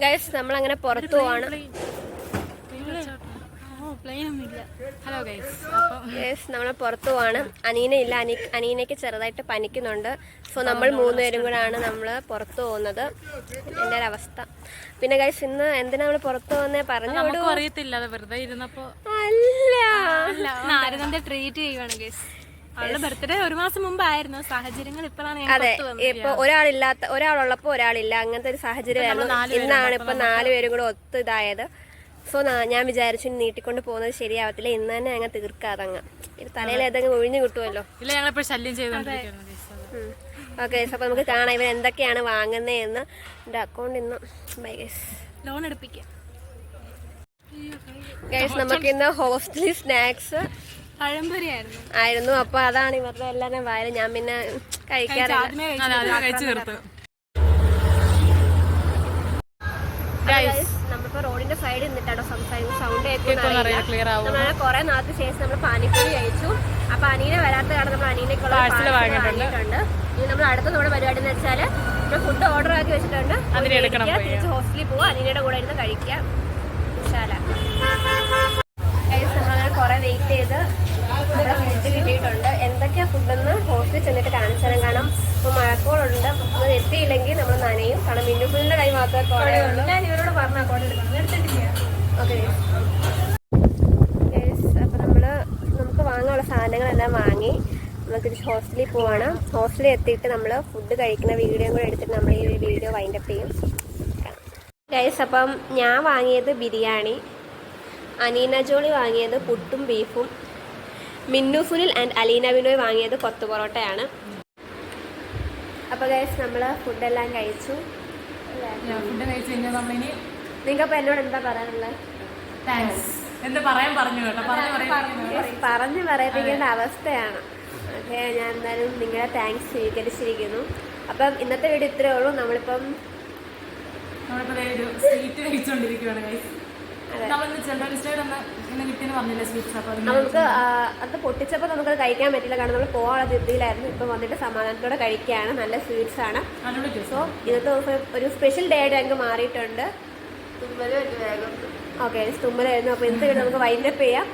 Guys നമ്മളങ്ങനെ പുറത്തു പോവാണ്. ഹലോ ഗൈസ്, നമ്മൾ പുറത്തു പോവാണ്. അനീനയില്ല, അനീനയ്ക്ക് ചെറുതായിട്ട് പനിക്കുന്നുണ്ട്. സോ നമ്മൾ 3 പേരും കൂടാണ് നമ്മൾ പുറത്തു പോകുന്നത്. എൻ്റെ ഒരു അവസ്ഥ. പിന്നെ ഗൈസ് ഇന്ന് എന്തിനാ നമ്മൾ പുറത്തു പോകുന്നേ പറഞ്ഞു അറിയത്തില്ല, വെറുതെ ഇരുന്നപ്പോ അല്ല ട്രീറ്റ് ചെയ്യുവാണ് ഗൈസ്. അവളുടെ ബർത്ത്ഡേ 1 മാസം മുമ്പായിരുന്നു. സാഹചര്യങ്ങൾ ഇപ്പോഴാണ്. അതെ, ഇപ്പൊ ഒരാളുള്ളപ്പോ ഒരാളില്ല, അങ്ങനത്തെ ഒരു സാഹചര്യമായിരുന്നു. ഇന്നാണ് ഇപ്പൊ 4 പേരും കൂടെ ഒത്തു ഇതായത്. സോ ഞാൻ വിചാരിച്ചു നീട്ടിക്കൊണ്ട് പോകുന്നത് ശരിയാവത്തില്ല, ഇന്ന് തന്നെ അങ്ങ് തീർക്കാതങ്ങ്. ഇത് തലയിൽ ഏതെങ്കിലും ഒഴിഞ്ഞു കിട്ടുമല്ലോ. ഓക്കെ, അപ്പൊ നമുക്ക് കാണാം ഇവർ എന്തൊക്കെയാണ് വാങ്ങുന്നതെന്ന്. എന്റെ അക്കൗണ്ടിൽ നിന്ന് ലോൺ എടുപ്പിക്കാം. നമുക്ക് ഇന്ന് ഹോസ്റ്റലിൽ സ്നാക്സ് ആയിരുന്നു. അപ്പൊ അതാണ് ഇവരുടെ എല്ലാവരും വായന. ഞാൻ പിന്നെ കഴിക്കാറില്ല. നമ്മളിപ്പോ റോഡിന്റെ സൈഡിൽ നിന്നിട്ടാണോ സംസാരിക്കുന്നത്, സൗണ്ട് കേൾക്കുന്ന കുറെ നാളത്തെ ശേഷം നമ്മൾ പാനിപ്പൂരി കഴിച്ചു. അപ്പൊ അനീന വരാത്ത കാരണം നമ്മൾ അനീനക്കുള്ള വാങ്ങിയിട്ടുണ്ട്. ഇനി നമ്മൾ അടുത്ത നമ്മുടെ പരിപാടി എന്ന് വെച്ചാല് നമ്മൾ ഫുഡ് ഓർഡർ ആക്കി വെച്ചിട്ടുണ്ട്. തിരിച്ച് ഹോസ്റ്റലിൽ പോവാ, അനീനയുടെ കൂടെ ഇരുന്ന് കഴിക്കാം. നമ്മളങ്ങനെ കുറെ വെയിറ്റ് ചെയ്ത് ഇവിടെ ഫുഡ് കിട്ടിയിട്ടുണ്ട്. എന്തൊക്കെയാ ഫുഡെന്ന് ഹോസ്റ്റലിൽ ചെന്നിട്ട് കാണിച്ചു തരാൻ കാണാം. ഇപ്പൊ മഴക്കോളുണ്ട്, അത് എത്തിയില്ലെങ്കിൽ നമ്മൾ നനയും. കാരണം മിന്നുഫുള്ളിന്റെ കൈ മാത്രമേ കോടയുള്ളൂ. ഞാൻ ഇവരോട് പറഞ്ഞാൽ കോട എടുത്തിട്ടില്ല. ഓക്കെ, അപ്പൊ നമുക്ക് വാങ്ങാനുള്ള സാധനങ്ങളെല്ലാം വാങ്ങി നമുക്ക് ഹോസ്റ്റലിൽ പോവാണ്. ഹോസ്റ്റലിൽ എത്തിയിട്ട് നമ്മൾ ഫുഡ് കഴിക്കുന്ന വീഡിയോ കൂടെ എടുത്തിട്ട് നമ്മൾ ഈ വീഡിയോ വൈൻഡപ്പ് ചെയ്യും. ഗൈസ്, അപ്പം ഞാൻ വാങ്ങിയത് ബിരിയാണി, അനീന ജോളി വാങ്ങിയത് പുട്ടും ബീഫും, മിന്നു സുനിൽ ആൻഡ് അലീന ബിനോയ് വാങ്ങിയത് കൊത്തു പൊറോട്ടയാണ്. അപ്പോൾ ഗൈസ് നമ്മൾ ഫുഡെല്ലാം കഴിച്ചു. നിങ്ങൾക്കപ്പോൾ എന്നോട് എന്താ പറയാനുള്ളത്? പറഞ്ഞു പറയിപ്പിക്കേണ്ട അവസ്ഥയാണ്. ഓക്കെ, ഞാൻ എന്തായാലും നിങ്ങളെ താങ്ക്സ് സ്വീകരിച്ചിരിക്കുന്നു. അപ്പം ഇന്നത്തെ വീഡിയോ ഇത്രയേ ഉള്ളൂ. നമ്മളിപ്പം നമുക്ക് അത് പൊട്ടിച്ചപ്പോൾ നമുക്കത് കഴിക്കാൻ പറ്റില്ല, കാരണം നമ്മൾ പോകാനുള്ള ധൃതിയിലായിരുന്നു. ഇപ്പം വന്നിട്ട് സമാധാനത്തോടെ കഴിക്കുകയാണ്. നല്ല സ്വീറ്റ്സ് ആണ്. സോ ഇന്നത്തെ ദിവസം ഒരു സ്പെഷ്യൽ ഡേ ആയിട്ട് ഞങ്ങൾക്ക് മാറിയിട്ടുണ്ട്. ഓക്കെ, തുമ്മലായിരുന്നു. അപ്പോൾ ഇന്നത്തെ വീഡിയോ നമുക്ക് വൈൻഡപ്പ് ചെയ്യാം.